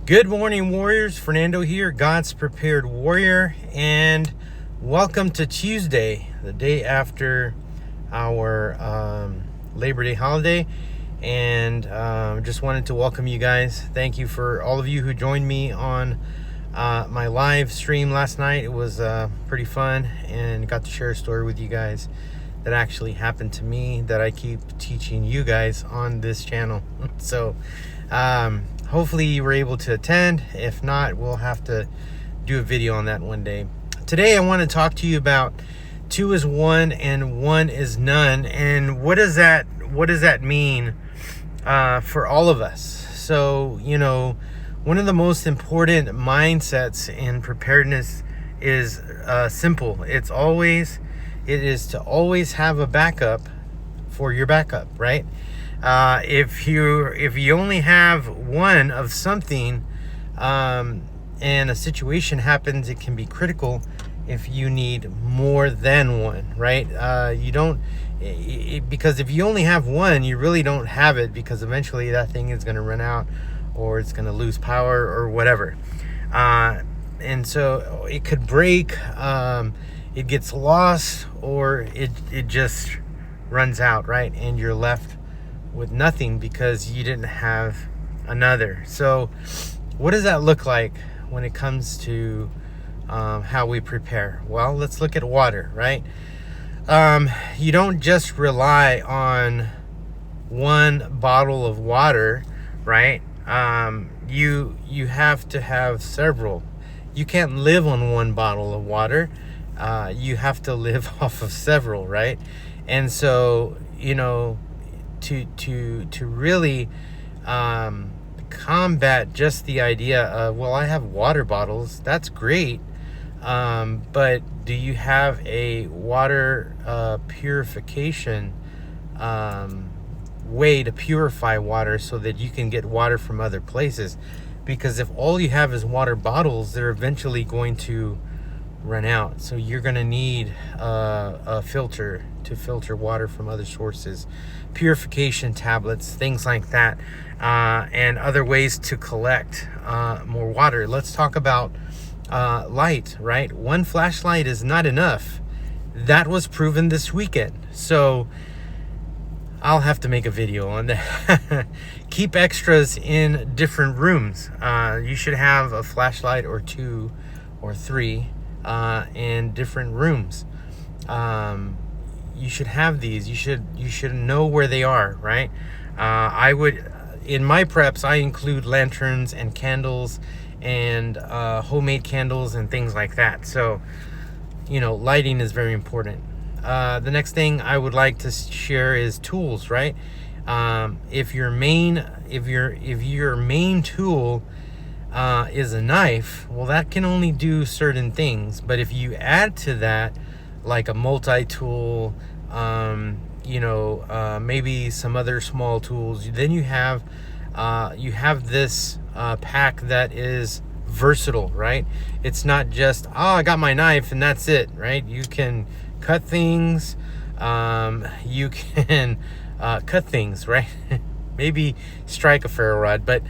Good morning, warriors. Fernando here, God's Prepared Warrior, and welcome to Tuesday, the day after our Labor Day holiday. And just wanted to welcome you guys. Thank you for all of you who joined me on my live stream last night. It was pretty fun, and got to share a story with you guys that actually happened to me that I keep teaching you guys on this channel. So hopefully you were able to attend. If not, we'll have to do a video on that one day. Today I want to talk to you about 2 is 1 and 1 is none, and what does that mean for all of us? So, one of the most important mindsets in preparedness is simple. It is to always have a backup for your backup, right? If you only have one of something, and a situation happens, it can be critical if you need more than one, right? Because if you only have one, you really don't have it, because eventually that thing is going to run out, or it's going to lose power, or whatever. And so it could break, it gets lost, or it just runs out, right? And you're left with nothing because you didn't have another. So what does that look like when it comes to how we prepare? Well, let's look at water, right? You don't just rely on one bottle of water, right? You have to have several. You can't live on one bottle of water. You have to live off of several, right? And so, to really combat just the idea of, well, I have water bottles, that's great, but do you have a water purification way to purify water so that you can get water from other places? Because if all you have is water bottles, they're eventually going to run out. So you're going to need a filter to filter water from other sources, purification tablets, things like that, and other ways to collect more water. Let's talk about light, right? One flashlight is not enough. That was proven this weekend. So I'll have to make a video on that. Keep extras in different rooms. You should have a flashlight or 2 or 3 in different rooms. You should have these. You should know where they are, right? I would, in my preps, I include lanterns and candles and homemade candles and things like that. So, lighting is very important. The next thing I would like to share is tools, right? If your main tool is a knife, well, that can only do certain things. But if you add to that, like a multi-tool, maybe some other small tools, then you have this pack that is versatile, right? It's not just, I got my knife and that's it, right? You can cut things, you can cut things, right? Maybe strike a ferro rod, but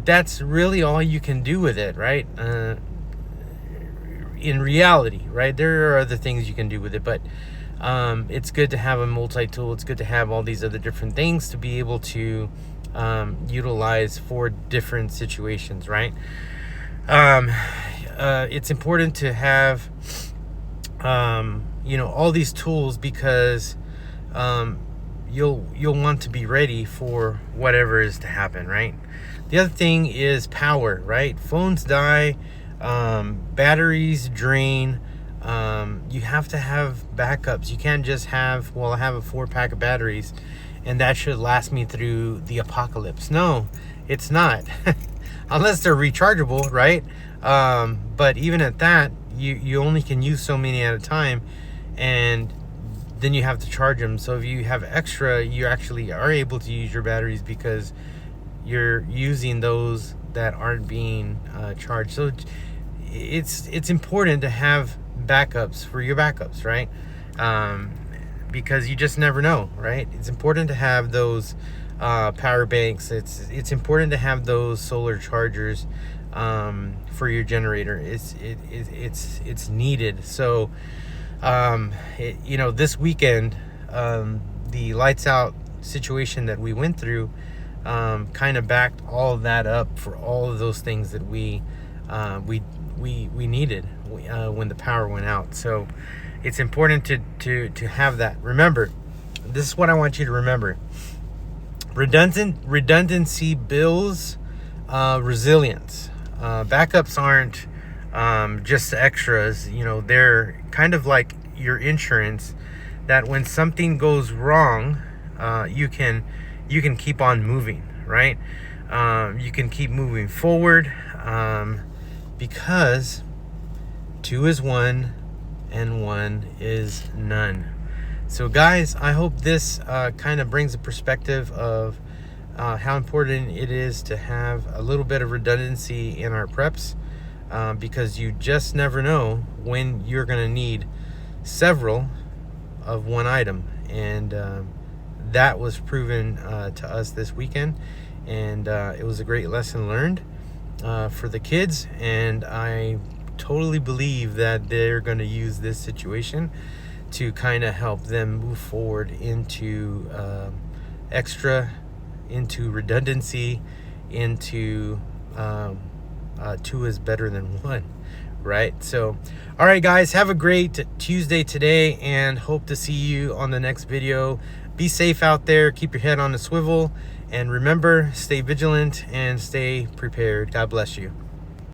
that's really all you can do with it, right? In reality, right? There are other things you can do with it, but it's good to have a multi-tool. It's good to have all these other different things to be able to utilize for different situations, right? It's important to have all these tools, because you'll want to be ready for whatever is to happen, right? The other thing is power, right? Phones die, batteries drain. You have to have backups. You can't just have, well, I have a 4-pack of batteries and that should last me through the apocalypse. No, it's not. Unless they're rechargeable, right? But even at that, you only can use so many at a time, and then you have to charge them. So if you have extra, you actually are able to use your batteries because you're using those that aren't being charged. So it's important to have backups for your backups, right? Because you just never know, right? It's important to have those power banks. It's important to have those solar chargers for your generator. It's needed. So this weekend, the lights out situation that we went through kind of backed all of that up for all of those things that we needed when the power went out. So it's important to have that. Remember, this is what I want you to remember: redundancy builds resilience. Backups aren't just extras. They're kind of like your insurance, that when something goes wrong, you can keep on moving, right? You can keep moving forward, because 2 is 1 and 1 is none. So guys, I hope this kind of brings a perspective of how important it is to have a little bit of redundancy in our preps, because you just never know when you're going to need several of one item. And that was proven to us this weekend, and it was a great lesson learned for the kids, and I totally believe that they're going to use this situation to kind of help them move forward into into redundancy, into 2 is better than 1, right? So all right guys, have a great Tuesday today, and hope to see you on the next video. Be safe out there, keep your head on the swivel, and remember, stay vigilant and stay prepared. God bless you.